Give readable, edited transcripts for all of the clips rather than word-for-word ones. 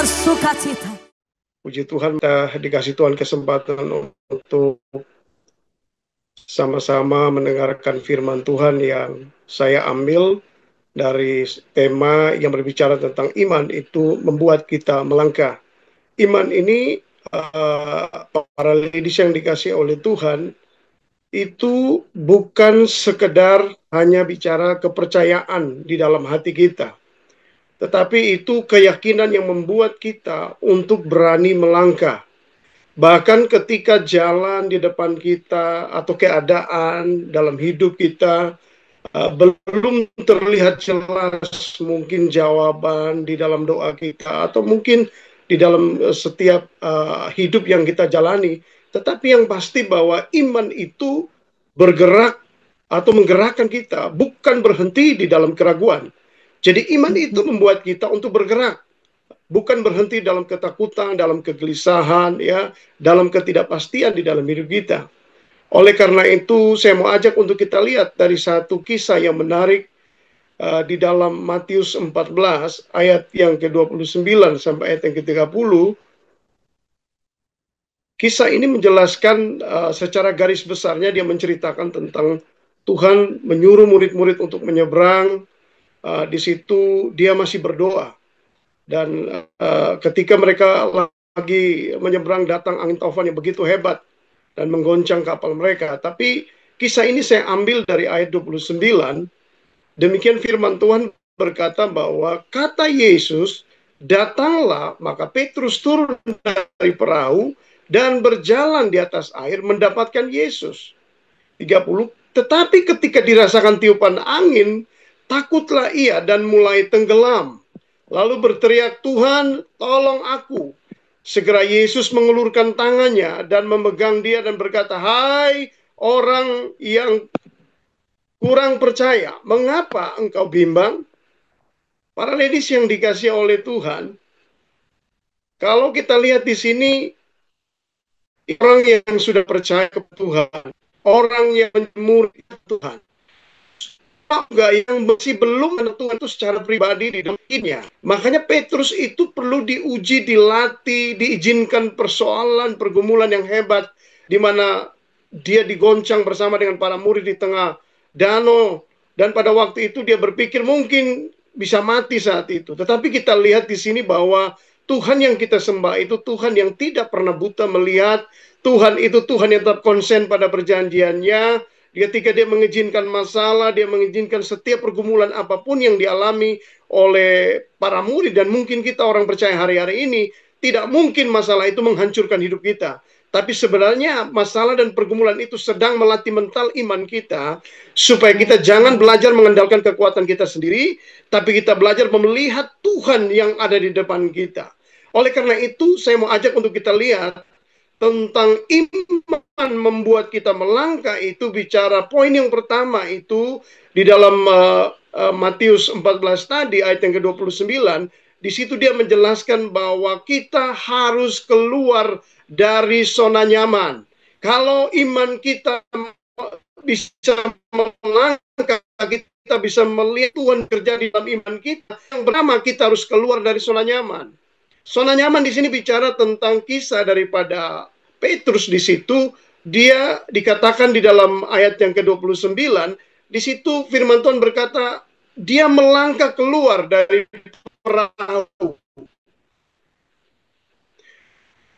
bersukacita. Puji Tuhan, kita dikasih Tuhan kesempatan untuk sama-sama mendengarkan firman Tuhan yang saya ambil dari tema yang berbicara tentang iman itu membuat kita melangkah. Iman ini, para ladies yang dikasih oleh Tuhan, itu bukan sekedar hanya bicara kepercayaan di dalam hati kita, tetapi itu keyakinan yang membuat kita untuk berani melangkah. Bahkan ketika jalan di depan kita atau keadaan dalam hidup kita belum terlihat jelas, mungkin jawaban di dalam doa kita atau mungkin di dalam setiap hidup yang kita jalani, tetapi yang pasti bahwa iman itu bergerak atau menggerakkan kita, bukan berhenti di dalam keraguan. Jadi iman itu membuat kita untuk bergerak, bukan berhenti dalam ketakutan, dalam kegelisahan, ya, dalam ketidakpastian di dalam hidup kita. Oleh karena itu, saya mau ajak untuk kita lihat dari satu kisah yang menarik di dalam Matius 14, ayat yang ke-29 sampai ayat yang ke-30. Kisah ini menjelaskan secara garis besarnya, dia menceritakan tentang Tuhan menyuruh murid-murid untuk menyeberang. Di situ dia masih berdoa. Dan ketika mereka lagi menyeberang, datang angin taufan yang begitu hebat dan menggoncang kapal mereka. Tapi kisah ini saya ambil dari ayat 29. Demikian firman Tuhan berkata bahwa kata Yesus, datanglah, maka Petrus turun dari perahu dan berjalan di atas air mendapatkan Yesus. 30. Tetapi ketika dirasakan tiupan angin, takutlah ia dan mulai tenggelam. Lalu berteriak, Tuhan, tolong aku. Segera Yesus mengulurkan tangannya dan memegang dia dan berkata, hai orang yang kurang percaya, mengapa engkau bimbang? Para ladies yang dikasih oleh Tuhan, kalau kita lihat di sini, orang yang sudah percaya kepada Tuhan, orang yang menyemuri Tuhan, enggak, yang masih belum mengenal Tuhan itu secara pribadi di dalam hidupnya. Makanya Petrus itu perlu diuji, dilatih, diizinkan persoalan, pergumulan yang hebat, di mana dia digoncang bersama dengan para murid di tengah danau, dan pada waktu itu dia berpikir mungkin bisa mati saat itu. Tetapi kita lihat di sini bahwa Tuhan yang kita sembah itu Tuhan yang tidak pernah buta melihat. Tuhan itu Tuhan yang tetap konsen pada perjanjiannya. Ketika dia mengizinkan masalah, dia mengizinkan setiap pergumulan apapun yang dialami oleh para murid, dan mungkin kita orang percaya hari-hari ini, tidak mungkin masalah itu menghancurkan hidup kita. Tapi sebenarnya masalah dan pergumulan itu sedang melatih mental iman kita, supaya kita jangan belajar mengandalkan kekuatan kita sendiri, tapi kita belajar melihat Tuhan yang ada di depan kita. Oleh karena itu, saya mau ajak untuk kita lihat tentang iman membuat kita melangkah. Itu bicara poin yang pertama itu di dalam Matius 14 tadi ayat yang ke-29. Di situ dia menjelaskan bahwa kita harus keluar dari zona nyaman. Kalau iman kita bisa melangkah, kita bisa melihat Tuhan kerja di dalam iman kita. Yang pertama, kita harus keluar dari zona nyaman. Zona nyaman di sini bicara tentang kisah daripada Petrus. Di situ dia dikatakan di dalam ayat yang ke-29, di situ firman Tuhan berkata, dia melangkah keluar dari perahu.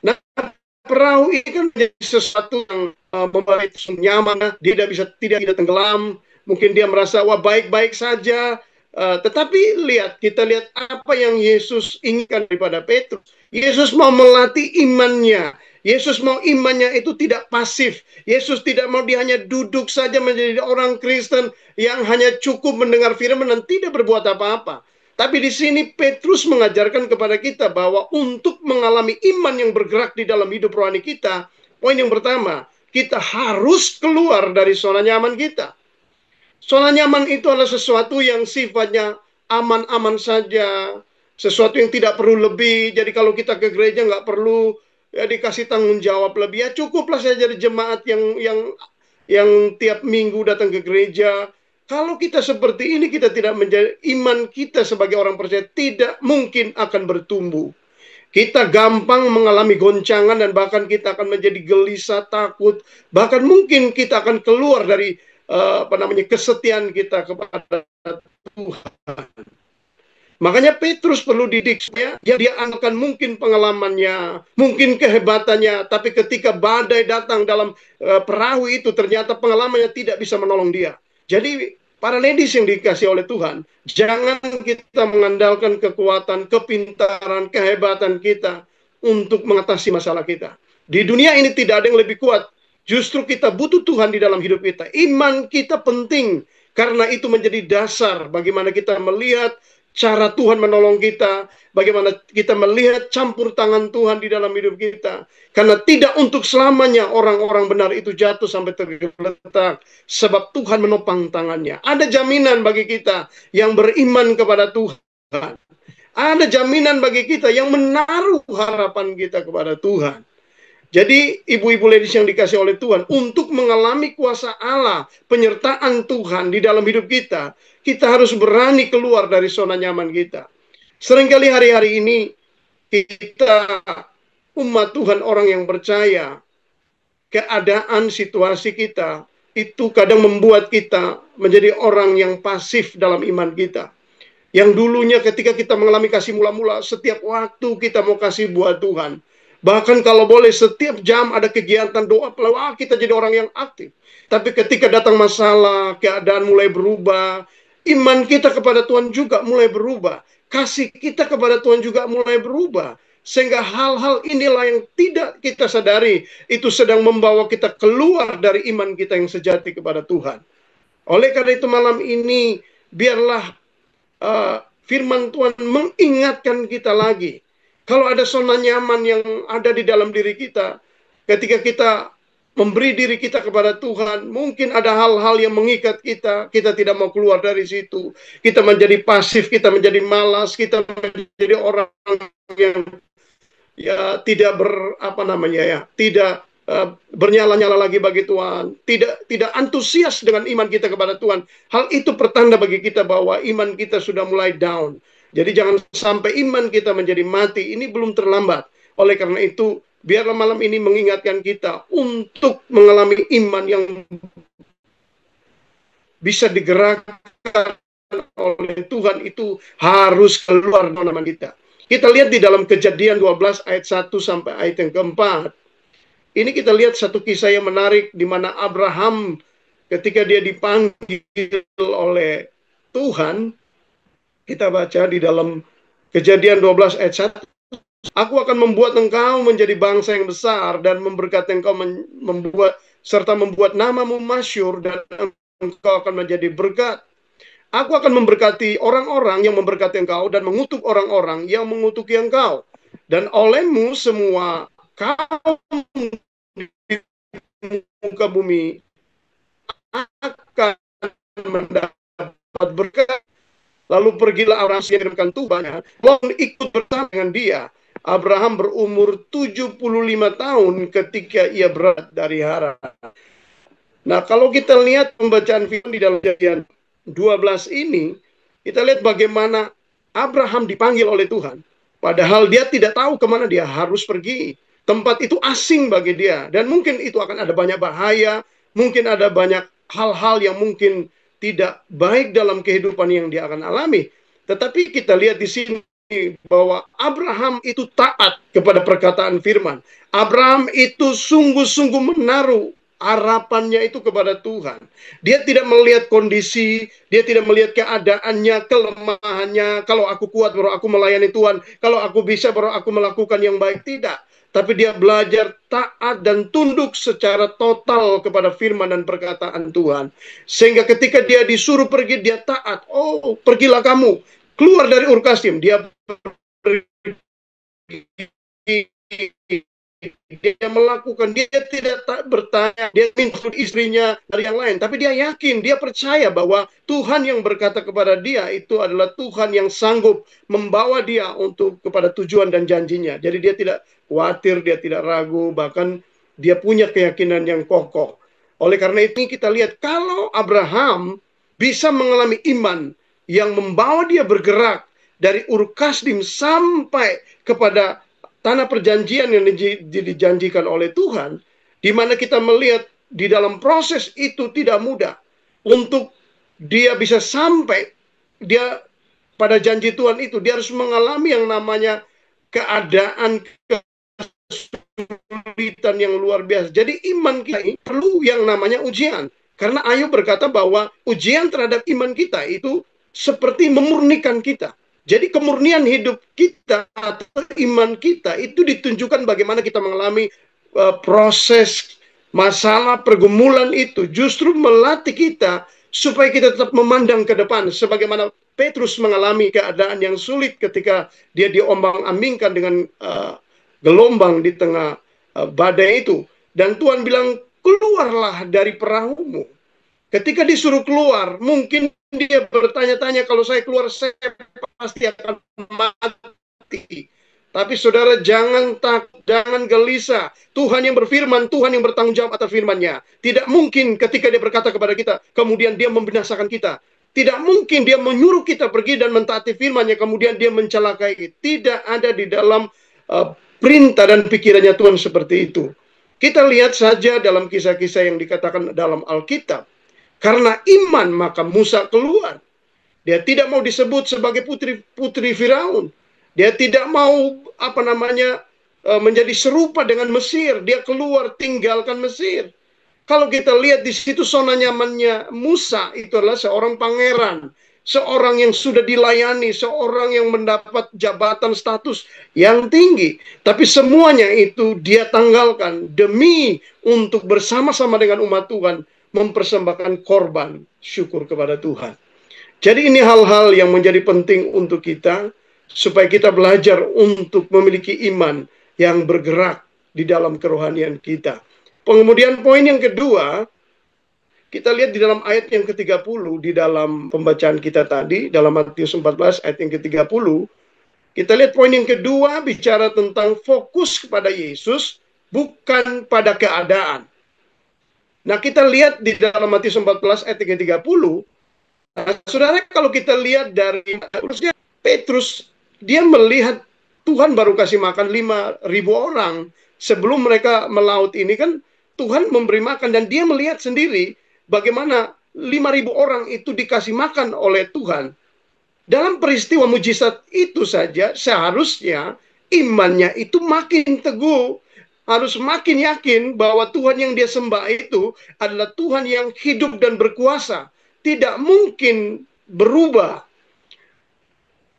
Nah, perahu ini kan menjadi sesuatu yang membuat nyaman, dia tidak tenggelam. Mungkin dia merasa wah baik-baik saja. Tetapi kita lihat apa yang Yesus inginkan daripada Petrus. Yesus mau melatih imannya. Yesus mau imannya itu tidak pasif. Yesus tidak mau dia hanya duduk saja menjadi orang Kristen yang hanya cukup mendengar firman dan tidak berbuat apa-apa. Tapi di sini Petrus mengajarkan kepada kita bahwa untuk mengalami iman yang bergerak di dalam hidup rohani kita, poin yang pertama, kita harus keluar dari zona nyaman kita. Zona nyaman itu adalah sesuatu yang sifatnya aman-aman saja, sesuatu yang tidak perlu lebih. Jadi kalau kita ke gereja nggak perlu ya dikasih tanggung jawab lebih, ya cukuplah saya jadi jemaat yang tiap minggu datang ke gereja. Kalau kita seperti ini, kita tidak menjadi, iman kita sebagai orang percaya tidak mungkin akan bertumbuh. Kita gampang mengalami goncangan dan bahkan kita akan menjadi gelisah, takut, bahkan mungkin kita akan keluar dari kesetiaan kita kepada Tuhan. Makanya Petrus perlu didik, dia akan mungkin pengalamannya, mungkin kehebatannya, tapi ketika badai datang dalam perahu itu, ternyata pengalamannya tidak bisa menolong dia. Jadi para ladies yang dikasih oleh Tuhan, jangan kita mengandalkan kekuatan, kepintaran, kehebatan kita untuk mengatasi masalah kita. Di dunia ini tidak ada yang lebih kuat. Justru kita butuh Tuhan di dalam hidup kita. Iman kita penting, karena itu menjadi dasar bagaimana kita melihat cara Tuhan menolong kita, bagaimana kita melihat campur tangan Tuhan di dalam hidup kita. Karena tidak untuk selamanya orang-orang benar itu jatuh sampai tergeletak, sebab Tuhan menopang tangannya. Ada jaminan bagi kita yang beriman kepada Tuhan. Ada jaminan bagi kita yang menaruh harapan kita kepada Tuhan. Jadi ibu-ibu ladies yang dikasih oleh Tuhan, untuk mengalami kuasa Allah, penyertaan Tuhan di dalam hidup kita, kita harus berani keluar dari zona nyaman kita. Seringkali hari-hari ini kita umat Tuhan, orang yang percaya, keadaan situasi kita itu kadang membuat kita menjadi orang yang pasif dalam iman kita. Yang dulunya ketika kita mengalami kasih mula-mula, setiap waktu kita mau kasih buat Tuhan. Bahkan kalau boleh setiap jam ada kegiatan doa, kita jadi orang yang aktif. Tapi ketika datang masalah, keadaan mulai berubah, iman kita kepada Tuhan juga mulai berubah. Kasih kita kepada Tuhan juga mulai berubah. Sehingga hal-hal inilah yang tidak kita sadari, itu sedang membawa kita keluar dari iman kita yang sejati kepada Tuhan. Oleh karena itu malam ini, biarlah firman Tuhan mengingatkan kita lagi. Kalau ada zona nyaman yang ada di dalam diri kita, ketika kita memberi diri kita kepada Tuhan, mungkin ada hal-hal yang mengikat kita, kita tidak mau keluar dari situ. Kita menjadi pasif, kita menjadi malas, kita menjadi orang yang tidak tidak bernyala-nyala lagi bagi Tuhan, tidak antusias dengan iman kita kepada Tuhan. Hal itu pertanda bagi kita bahwa iman kita sudah mulai down. Jadi jangan sampai iman kita menjadi mati. Ini belum terlambat. Oleh karena itu, biarlah malam ini mengingatkan kita untuk mengalami iman yang bisa digerakkan oleh Tuhan, itu harus keluar dari iman kita. Kita lihat di dalam Kejadian 12 ayat 1 sampai ayat yang keempat. Ini kita lihat satu kisah yang menarik di mana Abraham ketika dia dipanggil oleh Tuhan. Kita baca di dalam Kejadian 12 ayat 1. Aku akan membuat engkau menjadi bangsa yang besar dan memberkati engkau membuat namamu masyhur, dan engkau akan menjadi berkat. Aku akan memberkati orang-orang yang memberkati engkau dan mengutuk orang-orang yang mengutuki engkau. Dan olehmu semua kaum di muka bumi akan mendapat berkat. Lalu pergilah Abraham mengirimkan Tuhannya, lalu ikut bersama dengan dia. Abraham berumur 75 tahun ketika ia berat dari Haran. Nah, kalau kita lihat pembacaan firman di dalam Kejadian 12 ini, kita lihat bagaimana Abraham dipanggil oleh Tuhan. Padahal dia tidak tahu kemana dia harus pergi. Tempat itu asing bagi dia. Dan mungkin itu akan ada banyak bahaya, mungkin ada banyak hal-hal yang mungkin tidak baik dalam kehidupan yang dia akan alami. Tetapi kita lihat di sini bahwa Abraham itu taat kepada perkataan firman. Abraham itu sungguh-sungguh menaruh harapannya itu kepada Tuhan. Dia tidak melihat kondisi, dia tidak melihat keadaannya, kelemahannya. Kalau aku kuat baru aku melayani Tuhan, kalau aku bisa baru aku melakukan yang baik. Tidak. Tapi dia belajar taat dan tunduk secara total kepada firman dan perkataan Tuhan. Sehingga ketika dia disuruh pergi, dia taat. Oh, pergilah kamu. Keluar dari Ur Kasdim. Dia melakukan, dia tidak bertanya, dia minta istrinya dari yang lain, tapi dia yakin, dia percaya bahwa Tuhan yang berkata kepada dia itu adalah Tuhan yang sanggup membawa dia untuk kepada tujuan dan janjinya. Jadi dia tidak khawatir, dia tidak ragu, bahkan dia punya keyakinan yang kokoh. Oleh karena itu kita lihat kalau Abraham bisa mengalami iman yang membawa dia bergerak dari Ur Kasdim sampai kepada tanah perjanjian yang dijanjikan oleh Tuhan, di mana kita melihat di dalam proses itu tidak mudah untuk dia bisa sampai dia pada janji Tuhan itu. Dia harus mengalami yang namanya keadaan kesulitan yang luar biasa. Jadi iman kita ini perlu yang namanya ujian. Karena Ayub berkata bahwa ujian terhadap iman kita itu seperti memurnikan kita. Jadi kemurnian hidup kita atau iman kita itu ditunjukkan bagaimana kita mengalami proses masalah pergumulan itu justru melatih kita supaya kita tetap memandang ke depan. Sebagaimana Petrus mengalami keadaan yang sulit ketika dia diombang-ambingkan dengan gelombang di tengah badai itu. Dan Tuhan bilang, keluarlah dari perahumu. Ketika disuruh keluar, mungkin dia bertanya-tanya, kalau saya keluar, saya pasti akan mati. Tapi saudara, jangan takut, jangan gelisah. Tuhan yang berfirman, Tuhan yang bertanggung jawab atas firman-Nya. Tidak mungkin ketika dia berkata kepada kita, kemudian dia membinasakan kita. Tidak mungkin dia menyuruh kita pergi dan mentaati firman-Nya, kemudian dia mencelakai. Tidak ada di dalam perintah dan pikirannya Tuhan seperti itu. Kita lihat saja dalam kisah-kisah yang dikatakan dalam Alkitab. Karena iman maka Musa keluar. Dia tidak mau disebut sebagai putri Firaun. Dia tidak mau menjadi serupa dengan Mesir. Dia keluar tinggalkan Mesir. Kalau kita lihat di situ zona nyamannya Musa itu adalah seorang pangeran. Seorang yang sudah dilayani, seorang yang mendapat jabatan status yang tinggi. Tapi semuanya itu dia tanggalkan demi untuk bersama-sama dengan umat Tuhan mempersembahkan korban syukur kepada Tuhan. Jadi ini hal-hal yang menjadi penting untuk kita, supaya kita belajar untuk memiliki iman yang bergerak di dalam kerohanian kita. Kemudian poin yang kedua, kita lihat di dalam ayat yang ke-30 di dalam pembacaan kita tadi, dalam Matius 14 ayat yang ke-30, kita lihat poin yang kedua bicara tentang fokus kepada Yesus, bukan pada keadaan. Nah, kita lihat di dalam Matius 14 ayat yang ke-30, saudara, kalau kita lihat dari Petrus, dia melihat Tuhan baru kasih makan 5.000 orang. Sebelum mereka melaut ini kan, Tuhan memberi makan, dan dia melihat sendiri bagaimana 5.000 orang itu dikasih makan oleh Tuhan. Dalam peristiwa mujizat itu saja, seharusnya imannya itu makin teguh. Harus makin yakin bahwa Tuhan yang dia sembah itu adalah Tuhan yang hidup dan berkuasa. Tidak mungkin berubah.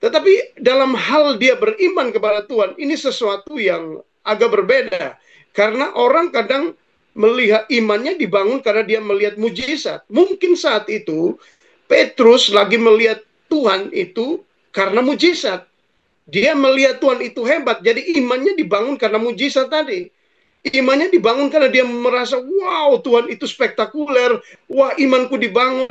Tetapi dalam hal dia beriman kepada Tuhan, ini sesuatu yang agak berbeda. Karena orang kadang melihat imannya dibangun karena dia melihat mujizat. Mungkin saat itu Petrus lagi melihat Tuhan itu karena mujizat. Dia melihat Tuhan itu hebat, jadi imannya dibangun karena mujizat tadi. Imannya dibangun karena dia merasa, wow, Tuhan itu spektakuler. Wah, imanku dibangun.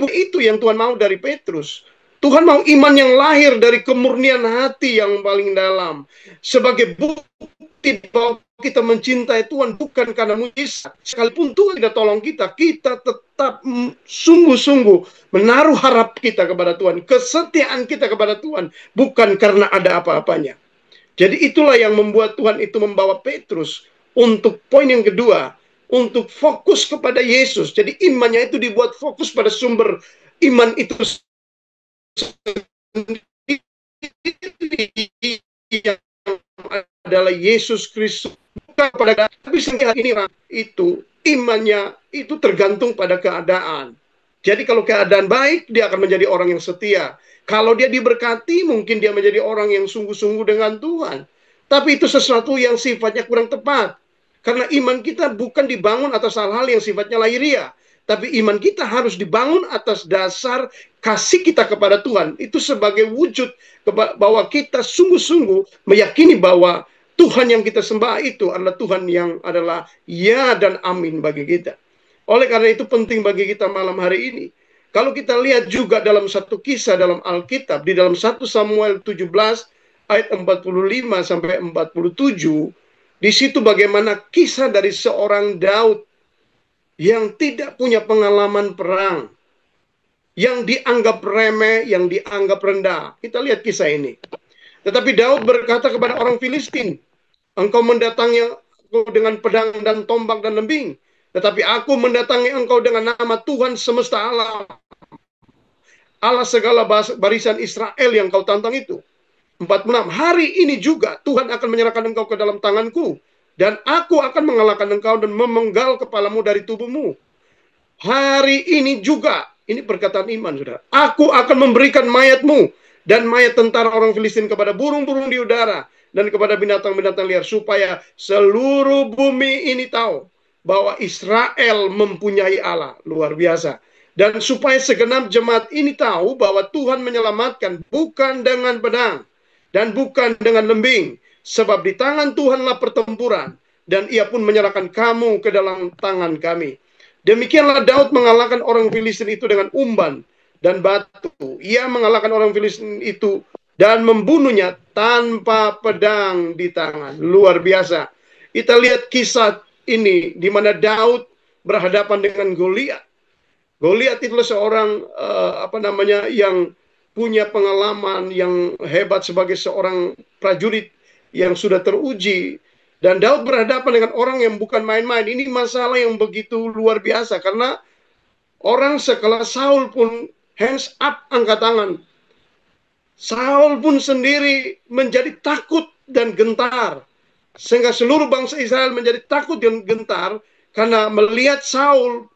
Itu yang Tuhan mau dari Petrus. Tuhan mau iman yang lahir dari kemurnian hati yang paling dalam. Sebagai bukti bahwa kita mencintai Tuhan bukan karena mujizat. Sekalipun Tuhan tidak tolong kita, kita tetap sungguh-sungguh menaruh harap kita kepada Tuhan. Kesetiaan kita kepada Tuhan bukan karena ada apa-apanya. Jadi itulah yang membuat Tuhan itu membawa Petrus untuk poin yang kedua, untuk fokus kepada Yesus. Jadi imannya itu dibuat fokus pada sumber iman itu yang adalah Yesus Kristus. Bukan pada, tapi sehingga ini itu imannya itu tergantung pada keadaan. Jadi kalau keadaan baik, dia akan menjadi orang yang setia. Kalau dia diberkati, mungkin dia menjadi orang yang sungguh-sungguh dengan Tuhan. Tapi itu sesuatu yang sifatnya kurang tepat. Karena iman kita bukan dibangun atas hal-hal yang sifatnya lahiriah. Tapi iman kita harus dibangun atas dasar kasih kita kepada Tuhan. Itu sebagai wujud bahwa kita sungguh-sungguh meyakini bahwa Tuhan yang kita sembah itu adalah Tuhan yang adalah ya dan amin bagi kita. Oleh karena itu penting bagi kita malam hari ini. Kalau kita lihat juga dalam satu kisah dalam Alkitab, di dalam 1 Samuel 17 ayat 45 sampai 47, di situ bagaimana kisah dari seorang Daud yang tidak punya pengalaman perang, yang dianggap remeh, yang dianggap rendah. Kita lihat kisah ini. Tetapi Daud berkata kepada orang Filistin, engkau mendatangi aku dengan pedang dan tombak dan lembing, tetapi aku mendatangi engkau dengan nama Tuhan semesta alam, Allah segala barisan Israel yang kau tantang itu. 46. Hari ini juga Tuhan akan menyerahkan engkau ke dalam tanganku, dan aku akan mengalahkan engkau dan memenggal kepalamu dari tubuhmu. Hari ini juga, ini perkataan iman, saudara, aku akan memberikan mayatmu dan mayat tentara orang Filistin kepada burung-burung di udara dan kepada binatang-binatang liar, supaya seluruh bumi ini tahu bahwa Israel mempunyai Allah. Luar biasa. Dan supaya segenap jemaat ini tahu bahwa Tuhan menyelamatkan bukan dengan pedang dan bukan dengan lembing, sebab di tangan Tuhanlah pertempuran, dan ia pun menyerahkan kamu ke dalam tangan kami. Demikianlah Daud mengalahkan orang Filistin itu dengan umban dan batu. Ia mengalahkan orang Filistin itu dan membunuhnya tanpa pedang di tangan. Luar biasa. Kita lihat kisah ini di mana Daud berhadapan dengan Goliat. Goliat itu seorang yang punya pengalaman yang hebat sebagai seorang prajurit yang sudah teruji. Dan Daud berhadapan dengan orang yang bukan main-main. Ini masalah yang begitu luar biasa, karena orang sekelas Saul pun hands up, angkat tangan. Saul pun sendiri menjadi takut dan gentar, sehingga seluruh bangsa Israel menjadi takut dan gentar karena melihat Saul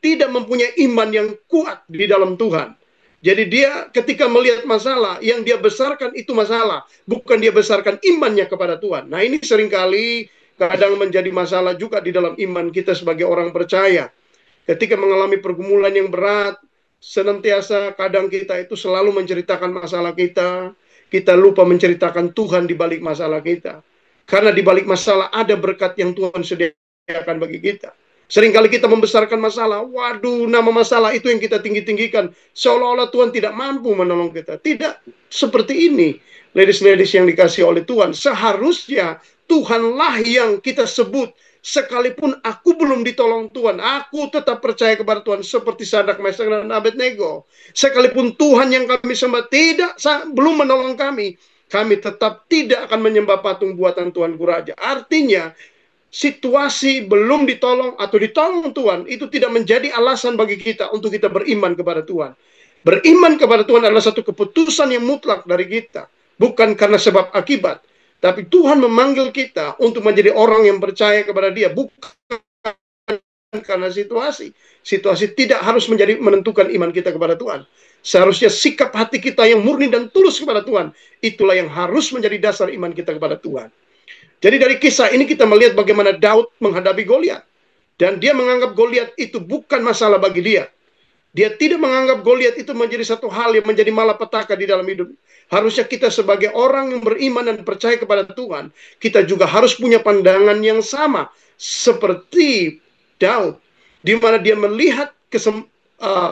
tidak mempunyai iman yang kuat di dalam Tuhan. Jadi dia ketika melihat masalah, yang dia besarkan itu masalah, bukan dia besarkan imannya kepada Tuhan. Nah, ini seringkali kadang menjadi masalah juga di dalam iman kita sebagai orang percaya. Ketika mengalami pergumulan yang berat, senantiasa kadang kita itu selalu menceritakan masalah kita lupa menceritakan Tuhan di balik masalah kita. Karena di balik masalah ada berkat yang Tuhan sediakan bagi kita. Seringkali kita membesarkan masalah. Waduh, nama masalah itu yang kita tinggi-tinggikan. Seolah-olah Tuhan tidak mampu menolong kita. Tidak seperti ini. Ladies-ladies yang dikasih oleh Tuhan. Seharusnya Tuhanlah yang kita sebut. Sekalipun aku belum ditolong Tuhan, aku tetap percaya kepada Tuhan. Seperti Sadrak, Mesak, dan Abednego. Sekalipun Tuhan yang kami sembah belum menolong kami tetap tidak akan menyembah patung buatan Tuanku Raja. Artinya, situasi belum ditolong atau ditolong Tuhan, itu tidak menjadi alasan bagi kita untuk kita beriman kepada Tuhan. Beriman kepada Tuhan adalah satu keputusan yang mutlak dari kita. Bukan karena sebab akibat. Tapi Tuhan memanggil kita untuk menjadi orang yang percaya kepada Dia. Bukan karena situasi. Situasi tidak harus menentukan iman kita kepada Tuhan. Seharusnya sikap hati kita yang murni dan tulus kepada Tuhan. Itulah yang harus menjadi dasar iman kita kepada Tuhan. Jadi dari kisah ini kita melihat bagaimana Daud menghadapi Goliat. Dan dia menganggap Goliat itu bukan masalah bagi dia. Dia tidak menganggap Goliat itu menjadi satu hal yang menjadi malapetaka di dalam hidup. Harusnya kita sebagai orang yang beriman dan percaya kepada Tuhan, kita juga harus punya pandangan yang sama. Seperti Daud. Di mana dia melihat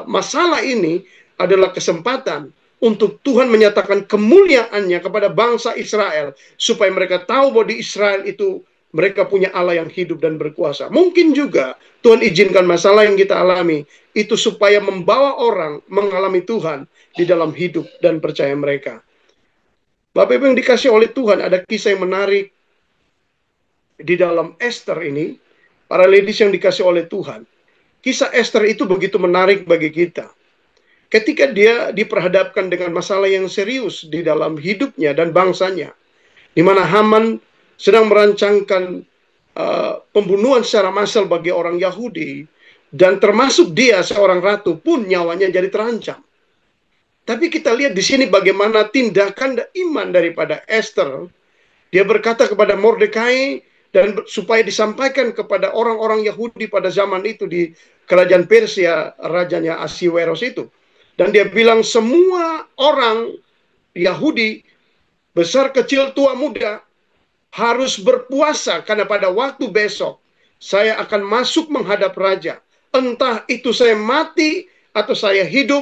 masalah ini adalah kesempatan untuk Tuhan menyatakan kemuliaannya kepada bangsa Israel, supaya mereka tahu bahwa di Israel itu mereka punya Allah yang hidup dan berkuasa. Mungkin juga Tuhan izinkan masalah yang kita alami itu supaya membawa orang mengalami Tuhan di dalam hidup dan percaya mereka. Bapak Ibu yang dikasih oleh Tuhan, ada kisah yang menarik di dalam Esther ini. Para ladies yang dikasih oleh Tuhan, kisah Esther itu begitu menarik bagi kita. Ketika dia diperhadapkan dengan masalah yang serius di dalam hidupnya dan bangsanya, di mana Haman sedang merancangkan pembunuhan secara massal bagi orang Yahudi, dan termasuk dia seorang ratu pun nyawanya jadi terancam. Tapi kita lihat di sini bagaimana tindakan dan iman daripada Esther. Dia berkata kepada Mordekai, dan supaya disampaikan kepada orang-orang Yahudi pada zaman itu di kerajaan Persia, rajanya Ahasiweros itu. Dan dia bilang semua orang Yahudi, besar kecil tua muda, harus berpuasa karena pada waktu besok saya akan masuk menghadap raja. Entah itu saya mati atau saya hidup,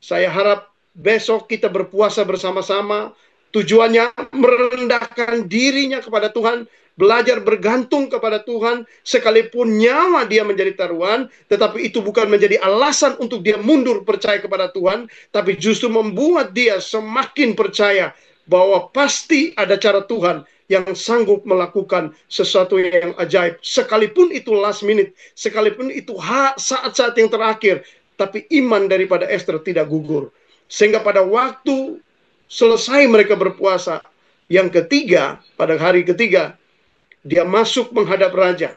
saya harap besok kita berpuasa bersama-sama. Tujuannya merendahkan dirinya kepada Tuhan, belajar bergantung kepada Tuhan, sekalipun nyawa dia menjadi taruhan, tetapi itu bukan menjadi alasan untuk dia mundur percaya kepada Tuhan, tapi justru membuat dia semakin percaya bahwa pasti ada cara Tuhan yang sanggup melakukan sesuatu yang ajaib. Sekalipun itu last minute, sekalipun itu saat-saat yang terakhir, tapi iman daripada Esther tidak gugur. Sehingga pada waktu selesai mereka berpuasa, yang ketiga, pada hari ketiga, dia masuk menghadap raja.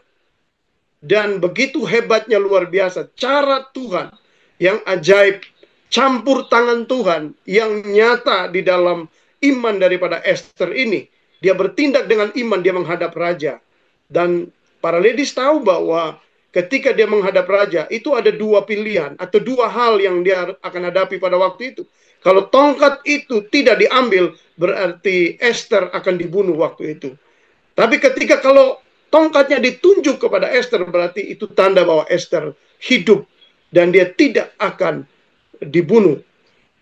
Dan begitu hebatnya, luar biasa cara Tuhan yang ajaib, campur tangan Tuhan yang nyata di dalam iman daripada Esther ini. Dia bertindak dengan iman, dia menghadap raja. Dan para ladies tahu bahwa ketika dia menghadap raja, itu ada dua pilihan atau dua hal yang dia akan hadapi pada waktu itu. Kalau tongkat itu tidak diambil, berarti Esther akan dibunuh waktu itu. Tapi ketika kalau tongkatnya ditunjuk kepada Esther, berarti itu tanda bahwa Esther hidup dan dia tidak akan dibunuh.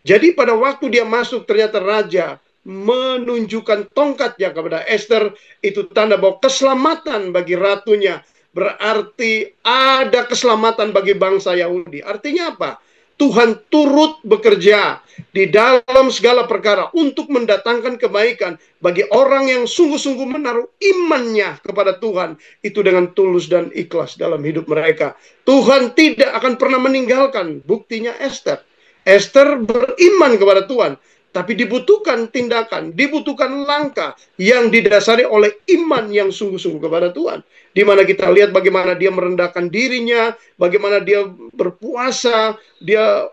Jadi pada waktu dia masuk, ternyata raja menunjukkan tongkatnya kepada Esther, itu tanda bahwa keselamatan bagi ratunya, berarti ada keselamatan bagi bangsa Yahudi. Artinya apa? Tuhan turut bekerja di dalam segala perkara untuk mendatangkan kebaikan bagi orang yang sungguh-sungguh menaruh imannya kepada Tuhan, itu dengan tulus dan ikhlas dalam hidup mereka. Tuhan tidak akan pernah meninggalkan. Buktinya Esther. Esther beriman kepada Tuhan, tapi dibutuhkan tindakan, dibutuhkan langkah yang didasari oleh iman yang sungguh-sungguh kepada Tuhan. Di mana kita lihat bagaimana dia merendahkan dirinya, bagaimana dia berpuasa, dia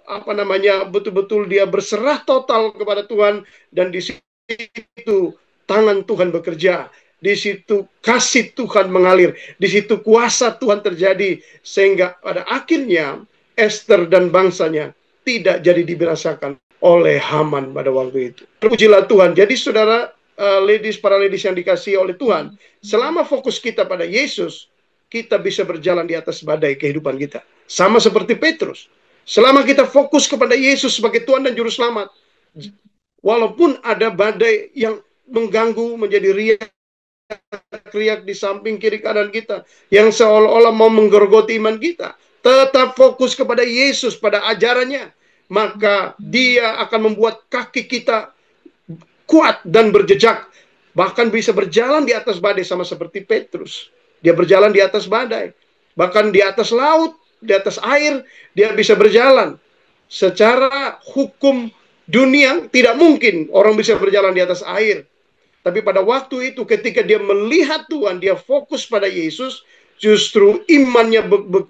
betul-betul dia berserah total kepada Tuhan, dan di situ tangan Tuhan bekerja. Di situ kasih Tuhan mengalir, di situ kuasa Tuhan terjadi, sehingga pada akhirnya Esther dan bangsanya tidak jadi dibinasakan oleh Haman pada waktu itu. Pujilah Tuhan. Jadi saudara, para ladies yang dikasihi oleh Tuhan, selama fokus kita pada Yesus, kita bisa berjalan di atas badai kehidupan kita. Sama seperti Petrus. Selama kita fokus kepada Yesus sebagai Tuhan dan Juru Selamat, walaupun ada badai yang mengganggu, menjadi riak di samping kiri kanan kita, yang seolah-olah mau menggerogoti iman kita, tetap fokus kepada Yesus, pada ajarannya, maka dia akan membuat kaki kita kuat dan berjejak, bahkan bisa berjalan di atas badai sama seperti Petrus. Dia berjalan di atas badai, bahkan di atas laut, di atas air, dia bisa berjalan. Secara hukum dunia tidak mungkin orang bisa berjalan di atas air. Tapi pada waktu itu ketika dia melihat Tuhan, dia fokus pada Yesus, justru imannya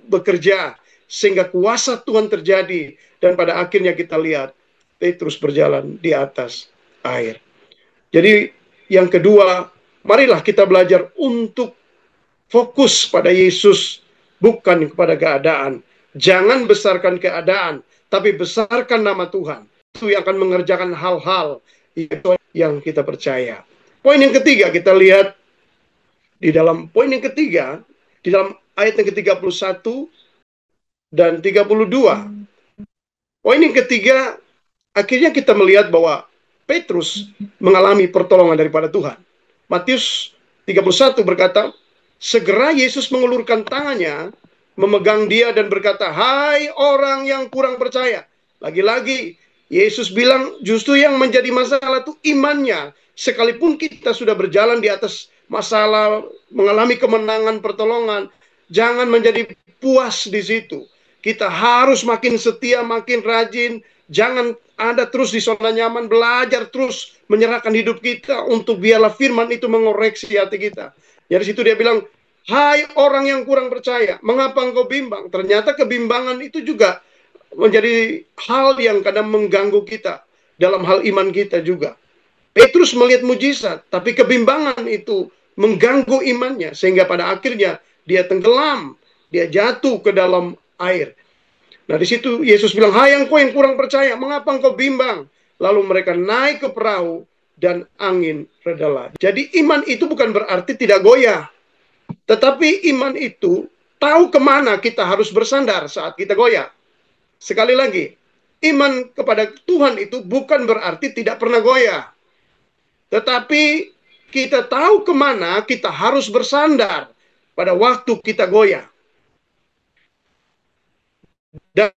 bekerja sehingga kuasa Tuhan terjadi, dan pada akhirnya kita lihat Petrus berjalan di atas air. Jadi yang kedua, marilah kita belajar untuk fokus pada Yesus, bukan kepada keadaan. Jangan besarkan keadaan, tapi besarkan nama Tuhan. Itu yang akan mengerjakan hal-hal yang kita percaya. Poin yang ketiga, kita lihat di dalam poin yang ketiga, di dalam ayat yang ke-31 dan 32. Poin yang ketiga, akhirnya kita melihat bahwa Petrus mengalami pertolongan daripada Tuhan. Matius 31 berkata, segera Yesus mengulurkan tangannya, memegang dia dan berkata, hai orang yang kurang percaya. Lagi-lagi, Yesus bilang justru yang menjadi masalah itu imannya. Sekalipun kita sudah berjalan di atas masalah, mengalami kemenangan, pertolongan, jangan menjadi puas di situ. Kita harus makin setia, makin rajin. Jangan ada terus di zona nyaman, belajar terus menyerahkan hidup kita untuk biarlah firman itu mengoreksi hati kita. Dari situ dia bilang, hai orang yang kurang percaya, mengapa engkau bimbang? Ternyata kebimbangan itu juga menjadi hal yang kadang mengganggu kita dalam hal iman kita juga. Petrus melihat mujizat, tapi kebimbangan itu mengganggu imannya, sehingga pada akhirnya dia tenggelam, dia jatuh ke dalam air. Nah di situ Yesus bilang, hai engkau yang kurang percaya, mengapa engkau bimbang? Lalu mereka naik ke perahu dan angin redalah. Jadi iman itu bukan berarti tidak goyah, tetapi iman itu tahu kemana kita harus bersandar saat kita goyah. Sekali lagi, iman kepada Tuhan itu bukan berarti tidak pernah goyah, tetapi kita tahu kemana kita harus bersandar pada waktu kita goyah. Dan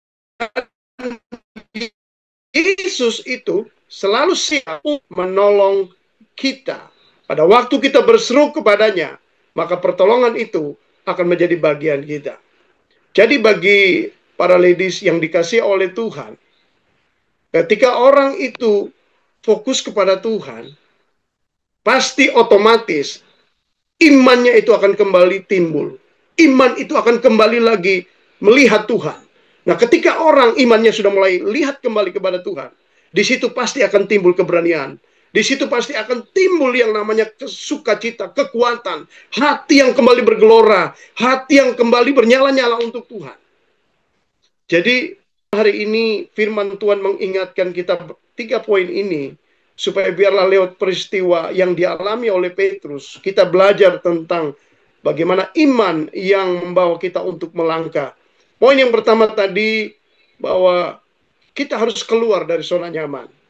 Yesus itu selalu siap menolong kita. Pada waktu kita berseru kepadanya, maka pertolongan itu akan menjadi bagian kita. Jadi bagi para ladies yang dikasihi oleh Tuhan, ketika orang itu fokus kepada Tuhan, pasti otomatis imannya itu akan kembali timbul. Iman itu akan kembali lagi melihat Tuhan. Nah, ketika orang imannya sudah mulai lihat kembali kepada Tuhan, di situ pasti akan timbul keberanian. Di situ pasti akan timbul yang namanya sukacita, kekuatan, hati yang kembali bergelora, hati yang kembali bernyala-nyala untuk Tuhan. Jadi hari ini firman Tuhan mengingatkan kita 3 poin ini, supaya biarlah lewat peristiwa yang dialami oleh Petrus, kita belajar tentang bagaimana iman yang membawa kita untuk melangkah. Poin yang pertama tadi, bahwa kita harus keluar dari zona nyaman.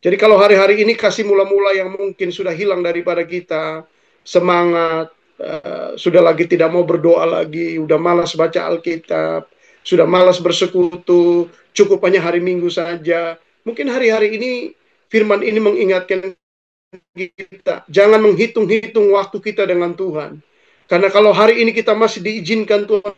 Jadi kalau hari-hari ini kasih mula-mula yang mungkin sudah hilang daripada kita, semangat, sudah lagi tidak mau berdoa lagi, udah malas baca Alkitab, sudah malas bersekutu, cukup hanya hari Minggu saja. Mungkin hari-hari ini firman ini mengingatkan kita, jangan menghitung-hitung waktu kita dengan Tuhan. Karena kalau hari ini kita masih diizinkan Tuhan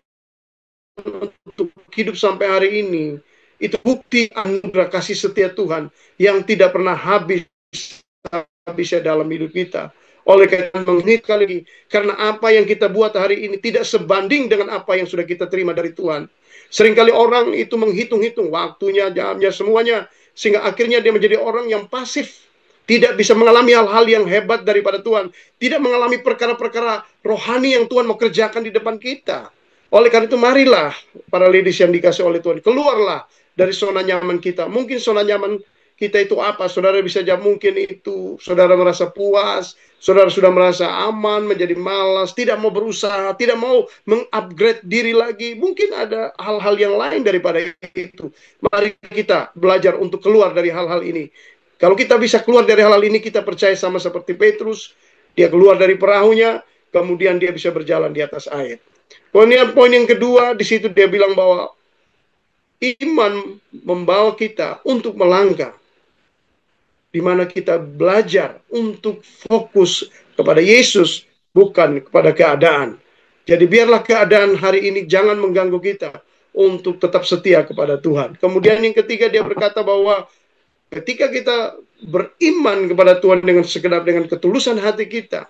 untuk hidup sampai hari ini, itu bukti anugerah kasih setia Tuhan yang tidak pernah habisnya dalam hidup kita. Oleh karena mengingatkan lagi, karena apa yang kita buat hari ini tidak sebanding dengan apa yang sudah kita terima dari Tuhan. Seringkali orang itu menghitung-hitung waktunya, jamnya, semuanya, sehingga akhirnya dia menjadi orang yang pasif, tidak bisa mengalami hal-hal yang hebat daripada Tuhan, tidak mengalami perkara-perkara rohani yang Tuhan mau kerjakan di depan kita. Oleh karena itu, marilah para ladies yang dikasih oleh Tuhan, keluarlah dari zona nyaman kita. Mungkin zona nyaman kita itu apa? Saudara bisa jawab, mungkin itu saudara merasa puas, saudara sudah merasa aman, menjadi malas, tidak mau berusaha, tidak mau mengupgrade diri lagi. Mungkin ada hal-hal yang lain daripada itu. Mari kita belajar untuk keluar dari hal-hal ini. Kalau kita bisa keluar dari hal-hal ini, kita percaya sama seperti Petrus, dia keluar dari perahunya, kemudian dia bisa berjalan di atas air. Poin yang kedua, di situ dia bilang bahwa iman membawa kita untuk melangkah, di mana kita belajar untuk fokus kepada Yesus, bukan kepada keadaan. Jadi biarlah keadaan hari ini jangan mengganggu kita untuk tetap setia kepada Tuhan. Kemudian yang ketiga, dia berkata bahwa ketika kita beriman kepada Tuhan dengan segenap, dengan ketulusan hati kita,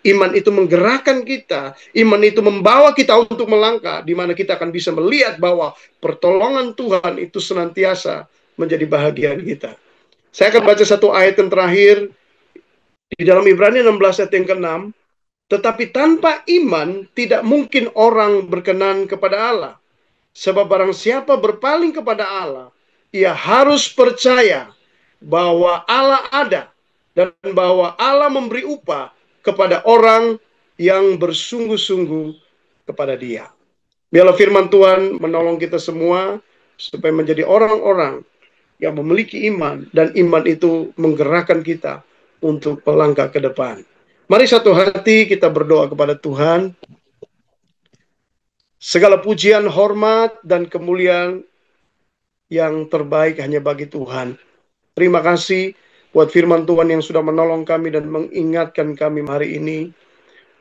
iman itu menggerakkan kita, iman itu membawa kita untuk melangkah, di mana kita akan bisa melihat bahwa pertolongan Tuhan itu senantiasa menjadi bahagian kita. Saya akan baca satu ayat yang terakhir di dalam Ibrani 16 ayat yang ke-6. Tetapi tanpa iman tidak mungkin orang berkenan kepada Allah. Sebab barang siapa berpaling kepada Allah, ia harus percaya bahwa Allah ada dan bahwa Allah memberi upah kepada orang yang bersungguh-sungguh kepada Dia. Biarlah firman Tuhan menolong kita semua supaya menjadi orang-orang yang memiliki iman, dan iman itu menggerakkan kita untuk melangkah ke depan. Mari satu hati kita berdoa kepada Tuhan. Segala pujian, hormat, dan kemuliaan yang terbaik hanya bagi Tuhan. Terima kasih buat firman Tuhan yang sudah menolong kami dan mengingatkan kami hari ini.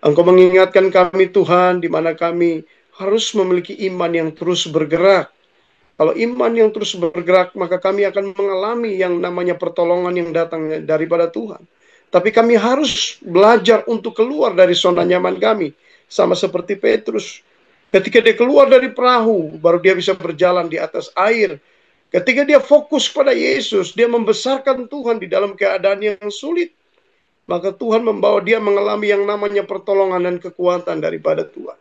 Engkau mengingatkan kami Tuhan, di mana kami harus memiliki iman yang terus bergerak. Kalau iman yang terus bergerak, maka kami akan mengalami yang namanya pertolongan yang datang daripada Tuhan. Tapi kami harus belajar untuk keluar dari zona nyaman kami. Sama seperti Petrus. Ketika dia keluar dari perahu, baru dia bisa berjalan di atas air. Ketika dia fokus pada Yesus, dia membesarkan Tuhan di dalam keadaan yang sulit. Maka Tuhan membawa dia mengalami yang namanya pertolongan dan kekuatan daripada Tuhan.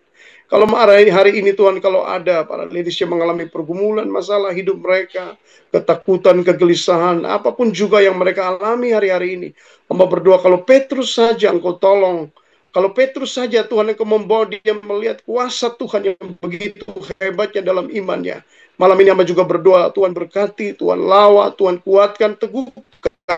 Kalau hari ini Tuhan, kalau ada para ladies yang mengalami pergumulan, masalah hidup mereka, ketakutan, kegelisahan, apapun juga yang mereka alami hari-hari ini, Hamba berdoa kalau Petrus saja Engkau tolong. Kalau Petrus saja Tuhan Engkau membawa dia melihat kuasa Tuhan yang begitu hebatnya dalam imannya. Malam ini hamba juga berdoa, Tuhan berkati, Tuhan lawa, Tuhan kuatkan, teguhkan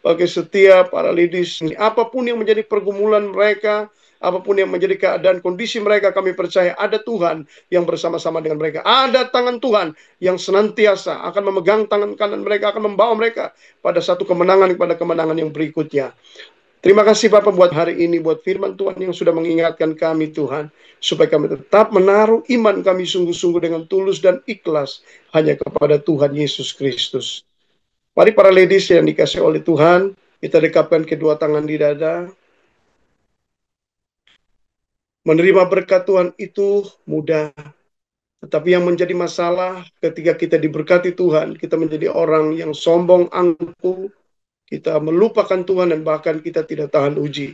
bagi setiap para ladies, apapun yang menjadi pergumulan mereka, apapun yang menjadi keadaan kondisi mereka, kami percaya ada Tuhan yang bersama-sama dengan mereka. Ada tangan Tuhan yang senantiasa akan memegang tangan kanan mereka, akan membawa mereka pada satu kemenangan kepada kemenangan yang berikutnya. Terima kasih Bapak buat hari ini, buat firman Tuhan yang sudah mengingatkan kami Tuhan, supaya kami tetap menaruh iman kami sungguh-sungguh dengan tulus dan ikhlas hanya kepada Tuhan Yesus Kristus. Mari para ladies yang dikasih oleh Tuhan, kita dekapkan kedua tangan di dada. Menerima berkat Tuhan itu mudah, tetapi yang menjadi masalah ketika kita diberkati Tuhan, kita menjadi orang yang sombong, angkuh, kita melupakan Tuhan dan bahkan kita tidak tahan uji.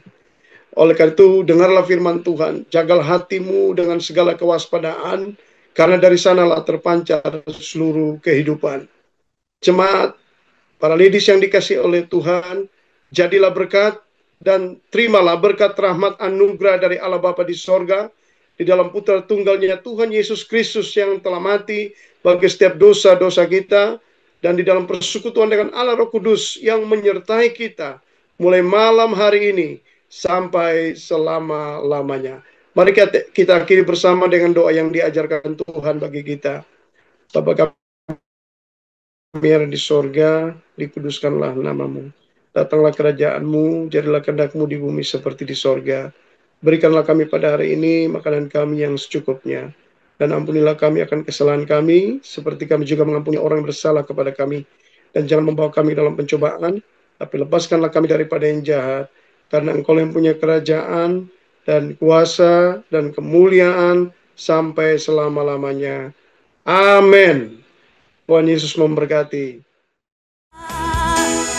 Oleh karena itu, dengarlah firman Tuhan, jagalah hatimu dengan segala kewaspadaan, karena dari sanalah terpancar seluruh kehidupan. Jemaat, para ladies yang dikasih oleh Tuhan, jadilah berkat dan terimalah berkat rahmat anugerah dari Allah Bapa di sorga, di dalam putra tunggalnya Tuhan Yesus Kristus yang telah mati bagi setiap dosa-dosa kita, dan di dalam persekutuan dengan Allah Roh Kudus yang menyertai kita mulai malam hari ini sampai selama-lamanya. Mari kita akhiri bersama dengan doa yang diajarkan Tuhan bagi kita. Bapa kami yang di sorga, dikuduskanlah namamu. Datanglah kerajaanmu, jadilah kehendak-mu di bumi seperti di sorga. Berikanlah kami pada hari ini makanan kami yang secukupnya. Dan ampunilah kami akan kesalahan kami, seperti kami juga mengampuni orang yang bersalah kepada kami. Dan jangan membawa kami dalam pencobaan, tapi lepaskanlah kami daripada yang jahat. Karena Engkau yang punya kerajaan, dan kuasa, dan kemuliaan, sampai selama-lamanya. Amin. Tuhan Yesus memberkati.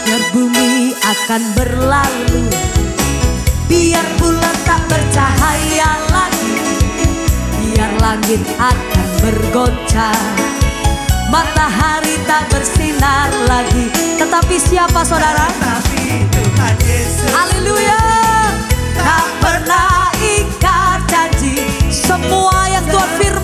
Biar bumi akan berlalu, biar bulan tak bercahaya lagi, biar langit akan bergoncang, matahari tak bersinar lagi. Tetapi siapa saudara? Tapi Tuhan Yesus. Haleluya. Tak pernah ingkar janji, semua yang Tuhan firman